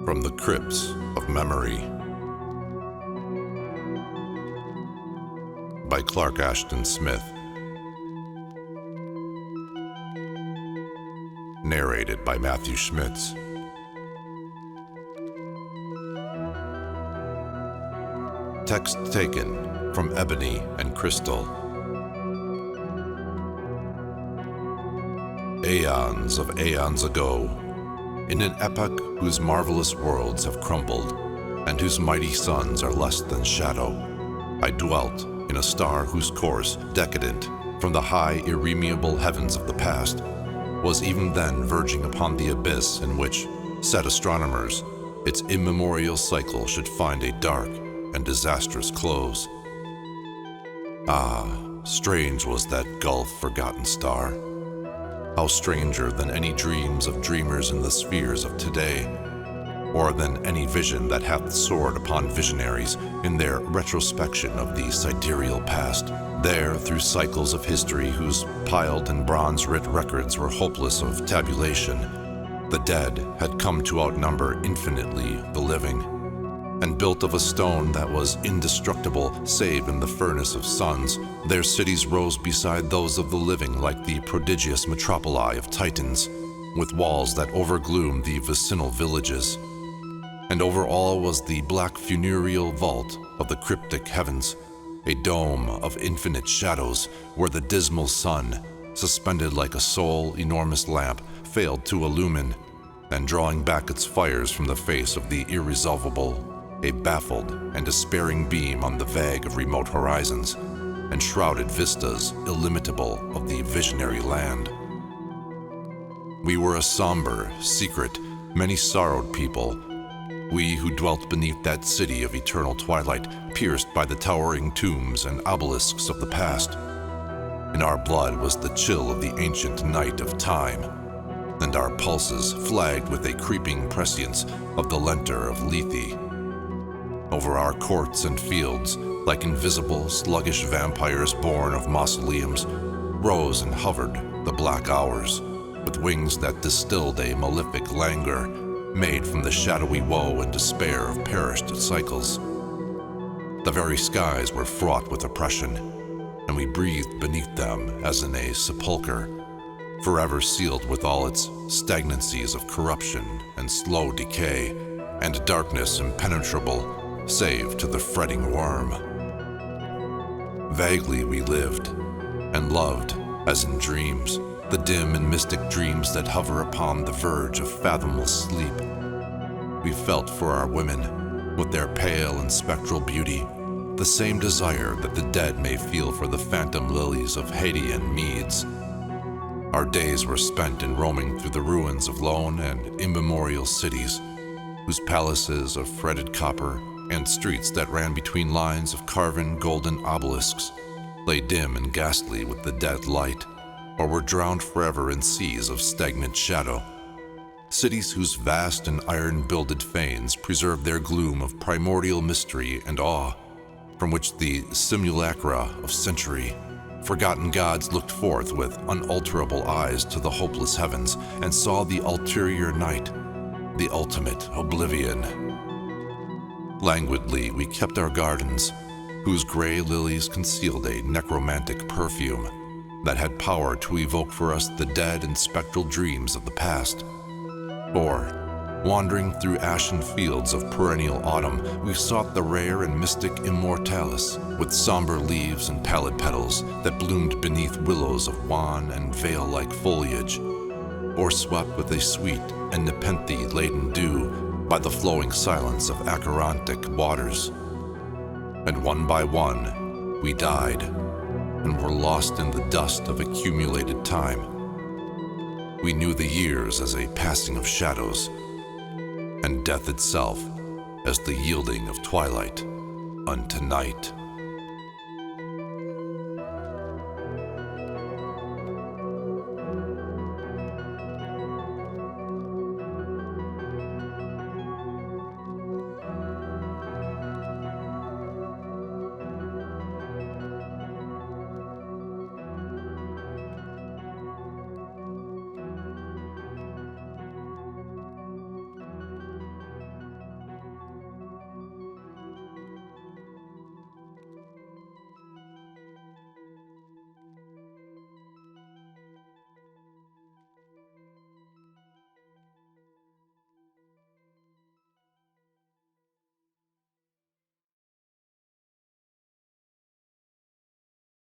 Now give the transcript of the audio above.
From the Crypts of Memory by Clark Ashton Smith. Narrated by Matthew Schmitz. Text taken from Ebony and Crystal. Aeons of aeons ago, in an epoch whose marvelous worlds have crumbled and whose mighty suns are less than shadow, I dwelt in a star whose course, decadent from the high irremeable heavens of the past, was even then verging upon the abyss in which, said astronomers, its immemorial cycle should find a dark and disastrous close. Ah, strange was that gulf-forgotten star. How stranger than any dreams of dreamers in the spheres of today, or than any vision that hath soared upon visionaries in their retrospection of the sidereal past, there through cycles of history whose piled and bronze-writ records were hopeless of tabulation. The dead had come to outnumber infinitely the living, and built of a stone that was indestructible save in the furnace of suns, their cities rose beside those of the living like the prodigious metropoli of Titans, with walls that overgloomed the vicinal villages. And over all was the black funereal vault of the cryptic heavens, a dome of infinite shadows where the dismal sun, suspended like a sole enormous lamp, failed to illumine, and drawing back its fires from the face of the irresolvable, a baffled and despairing beam on the vague of remote horizons, and shrouded vistas illimitable of the visionary land. We were a somber, secret, many-sorrowed people, we who dwelt beneath that city of eternal twilight, pierced by the towering tombs and obelisks of the past. In our blood was the chill of the ancient night of time, and our pulses flagged with a creeping prescience of the lentor of Lethe. Over our courts and fields, like invisible, sluggish vampires born of mausoleums, rose and hovered the black hours, with wings that distilled a malefic languor, made from the shadowy woe and despair of perished cycles. The very skies were fraught with oppression, and we breathed beneath them as in a sepulchre, forever sealed with all its stagnancies of corruption and slow decay, and darkness impenetrable, save to the fretting worm. Vaguely we lived, and loved, as in dreams, the dim and mystic dreams that hover upon the verge of fathomless sleep. We felt for our women, with their pale and spectral beauty, the same desire that the dead may feel for the phantom lilies of Hadean meads. Our days were spent in roaming through the ruins of lone and immemorial cities, whose palaces of fretted copper and streets that ran between lines of carven golden obelisks lay dim and ghastly with the dead light, or were drowned forever in seas of stagnant shadow. Cities whose vast and iron-builded fanes preserved their gloom of primordial mystery and awe, from which the simulacra of century, forgotten gods looked forth with unalterable eyes to the hopeless heavens and saw the ulterior night, the ultimate oblivion. Languidly we kept our gardens, whose gray lilies concealed a necromantic perfume that had power to evoke for us the dead and spectral dreams of the past. Or, wandering through ashen fields of perennial autumn, we sought the rare and mystic immortalis, with somber leaves and pallid petals that bloomed beneath willows of wan and veil-like foliage, or swept with a sweet and nepenthe-laden dew by the flowing silence of acherontic waters. And one by one, we died, and were lost in the dust of accumulated time. We knew the years as a passing of shadows, and death itself as the yielding of twilight unto night.